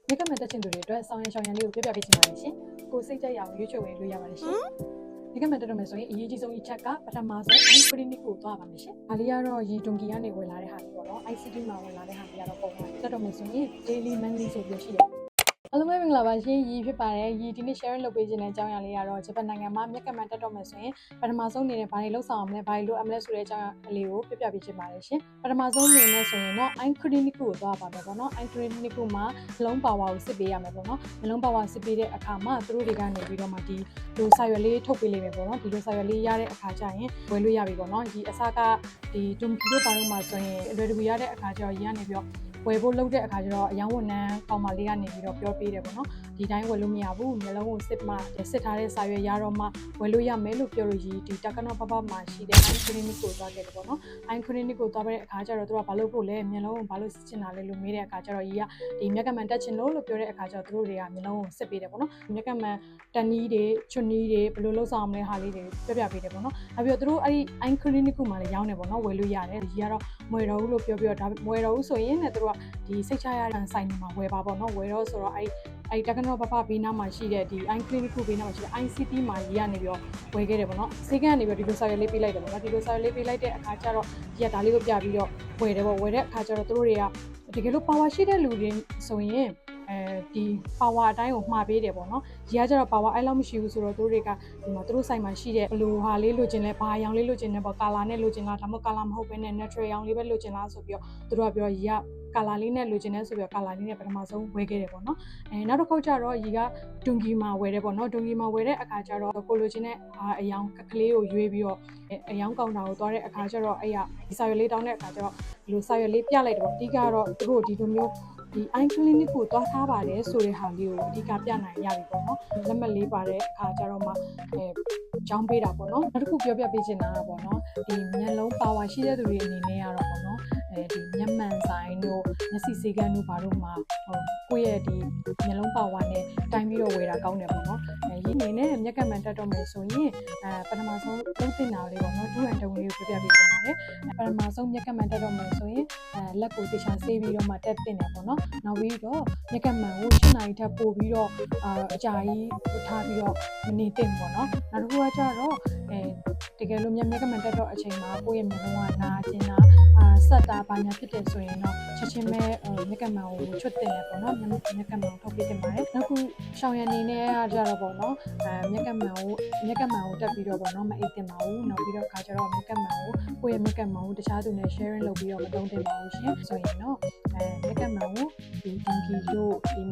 မြက်ကမှန်တက်ချင်သူတွေအတွက်ဆောင်းရံရှောင်းရံလေးကိုပြပြပေးချင်ပါတယ်ရှင်ကိုစိတ်ကြိုက်အောင်ရွေးချယ်ဝယ်လို့ရပါတယ်ရှင်မြက်ကမှန်တက်တော့မယ်ဆိုရင်အရေးကြီးဆုံး一ချက်ကပထမဆုံး iClinic ကိုသွားပါမယ်ရှင်ဒါလေးကတော့ရီတွန်ကီကနေဝယ်လာတဲ့ဟာလေးပေါ့နော် ICT မှာဝယ်လာတဲ့ဟာလေးကတော့ပုံမှန်တက်တော့မယ်ဆိုရင် daily monthly ဆိုပြီးရှိတယ်အားလုံးပဲမင်္ဂလာပါရှင်ရီဖြစ်ပါတယ်ရီဒီနေ့ sharing လုပ်ပေးခြင်းတဲ့အကြောင်းအရာလေးကတော့ဂျပန်နိုင်ငံမှာမြက်ကမှန်တက်တော့မယ်ဆိုရင်ပထမဆုံးအနေနဲ့ဘာတွေလုပ်ဆောင်အောင်လဲဘာတွေလုပ်အမလဲဆိုတဲ့အကြောင်းအလေးကိုပြပြပေးခြင်းပါတယ်ရှင်ပထမဆုံးအနေနဲ့ဆိုရင်တော့ iClinic ကိုသွားပါမယ်ပေါ့နော် iClinic ကိုမှာနှလုံးပါဝါကိုစစ်ပေးရမယ်ပေါ့နော်နှလုံးပါဝါစစ်ပေးတဲ့အခါမှာသူတို့တွေကနေပြီးတော့မှဒီလိုစာရွက်လေးထုတ်ပေးလိမ့်မယ်ပေါ့နော်ဒီလိုစာရွက်လေးရတဲ့အခါကျရင်ဝယ်လို့ရပြီပေါ့နော်ဒီအစကဒီတွန်ကီတို့ပါလို့မှာဆိုရင်လွယ်တကူရတဲ့အခါကျတော့ရနေပြီးတော့ဝယ်ဖို့လုပ်တဲ့အခါကျတော့အယောင်ဝန်ထမ်းကောင်မလေးကနေပြီးတော့ပြောပေးတယ်ပေါ့နော်ဒီတိုင်းဝယ်လို့မရဘူးမျိုးလုံးကိုစစ်ထားတဲ့စာရွက်ရတော့မှဝယ်လို့ရမယ်လို့ပြောလို့ဒီတက္ကနောပပမှာရှိတဲ့ iClinic ကိုသွားခဲ့တယ်ပေါ့နော် iClinic ကိုသွားတဲ့အခါကျတော့သူကဘာလို့ဖို့လဲမျိုးလုံးကိုဘာလို့စစ်ချင်တာလဲလို့မေးတဲ့အခါကျတော့ကြီးကဒီမြက်ကမှန်တက်ချင်လို့ပြောတဲ့အခါကျတော့သူတို့တွေကမျိုးလုံးကိုစစ်ပေးတယ်ပေါ့နော်မြက်ကမှန်တန်နီးတွေချွတ်နီးတွေဘယ်လိုလုပ်ဆောင်မလဲဟာလေးတွေပြပေးတယ်ပေါ့နော်နောက်ပြီးတော့သူတို့အဲ့ဒီ iClinic ကိုမှလည်းရောင်းတယ်ပေါ့နော်ဝယ်လို့ရတယ်ဒီကတော့မွေတော်ဦးလို့ပြောဒါမွေတော်ဦးဆိုရင်လည်းသူတို့ကဒီစိတ်ချရတဲ့ဆိုင်တွေမှာဝယ်ပါပေါ့နော်ဝယ်တော့ဆိုတော့အဲ့တက္ကနောပပဘေးနားမှာရှိတဲ့ဒီ iClinic ဘေးနားမှာရှိတဲ့ ICT မှာရေးရနေပြီးတော့ဝယ်ခဲ့တယ်ပေါ့နော်စေကနေပြီးတော့ဒီလိုစာရွက်လေးပေးလိုက်တယ်ပေါ့နော်ဒီလိုစာရွက်လေးပေးလိုက်တဲ့အခါကျတော့ဒီကဒါလေးကိုပြပြီးတော့ဝယ်တယ်ပေါ့ဝယ်တဲ့အခါကျတော့သူတို့တွေကတကယ်လို့ power ရှိတဲ့လူတွေဆိုရင်ဒီ power အတိုင်းကိုမှာပေးတယ်ပေါ့နော်။ဒီကကျတော့ power အဲ့လောက်မရှိဘူးဆိုတော့သူတို့တွေကဒီမှာသူတို့ဆိုင်မှာရှိတဲ့ဘလူဟာလေးလိုချင်လဲဘာအရောင်လေးလိုချင်လဲပေါ့ color နဲ့လိုချင်လားဒါမှမဟုတ် color မဟုတ်ဘဲနဲ့ natural အရောင်လေးပဲလိုချင်လားဆိုပြီးတော့သူတို့ကပြောရီက color လေးနဲ့လိုချင်တယ်ဆိုပြီးတော့ color လေးနဲ့ပထမဆုံးဝယ်ခဲ့တယ်ပေါ့နော်။နောက်တစ်ခေါက်ကျတော့ရီကတွန်ကီမှာဝယ်တယ်ပေါ့နော်တွန်ကီမှာဝယ်တဲ့အခါကျတော့ကိုလိုချင်တဲ့အရောင်ကလေးကိုရွေးပြီးတော့အရောင်ကောင်တာကိုသွားတဲ့အခါကျတော့အဲ့ရဒီစာရွက်လေးတောင်းတဲ့အခါကျတော့ဒီလိုစာရွက်လေးပြလိုက်တယ်ပေါ့အဓိကတော့သူတို့ဒီလိုမျိုးဒီ iClinic ကိုတွားထားပါတယ်ဆိုတဲ့ဟာလေးကိုအဓိကပြနိုင်ရပြီပေါ့နော်လက်မှတ်လေးပါတဲ့အခါကျတော့မှကြောင်းပေးတာပေါ့နော်နောက်တစ်ခုပြောပြပေးချင်တာကပေါ့နော်ဒီမျက်လုံးပါဝါရှိတဲ့သူတွေအနေနဲ့ကတော့ပေါ့နော်ဒီမျက်မှန်ဆိုင်တို့မျက်စိစေးကန်းတို့ဘာတို့မှာကိုယ့်ရဲ့ဒီမျက်လုံးပါဝါနဲ့တိုင်းပြီးတော့ဝယ်တာကောင်းတယ်ပေါ့နော်ရင်းနေနဲ့မျက်ကမှန်တက်တော့မယ်ဆိုရင်ပထမဆုံးသုံးတင်တာလေးပေါ့နော်ဒူရန်တုံလေးကိုပြပြပေးချင်ပါတယ်ပထမဆုံးမျက်ကမှန်တက်တော့မယ်ဆိုရင်လက်ကိုတေချာဆေးပြီးတော့မှတက်တင်တယ်ပေါ့နော်နောက်ပြီးတော့မျက်ကမှန်ကို7နာရီထပ်ပို့ပြီးတော့အကြာကြီးထားပြီးတော့မနေသင့်ပေါ့နော်နောက်တစ်ခုကကျတော့တကယ်လို့မျက်ကမှန်တက်တော့အချိန်မှာကိုယ့်ရဲ့မျက်လုံးကနာကျင်တာဆက်တာဘာညာဖြစ်တယ်ဆိုရင်တော့ချက်ချင်းပဲမျက်ကမှန်ကိုချွတ်တင်တယ်ပေါ့နော်မျက်ကမှန်ကိုထုတ်ပြတင်ပါတယ်နောက်ခုရှောင်းရံနေနဲ့ကြတော့ပေါ့နော်မျက်ကမှန်ကိုတက်ပြီးတော့ပေါ့နော်မအိတ်တင်ပါဘူးနောက်ပြီးတော့ခါကျတော့မျက်ကမှန်ကိုကိုယ့်ရဲ့မျက်ကမှန်ကိုတခြားသူနဲ့ sharing လုပ်ပြီးတော့မတုံးတင်ပါဘူးရှင်ဆိုရင်တော့မျက်ကမှန်ကိုဒီ dinky တို့ဒီ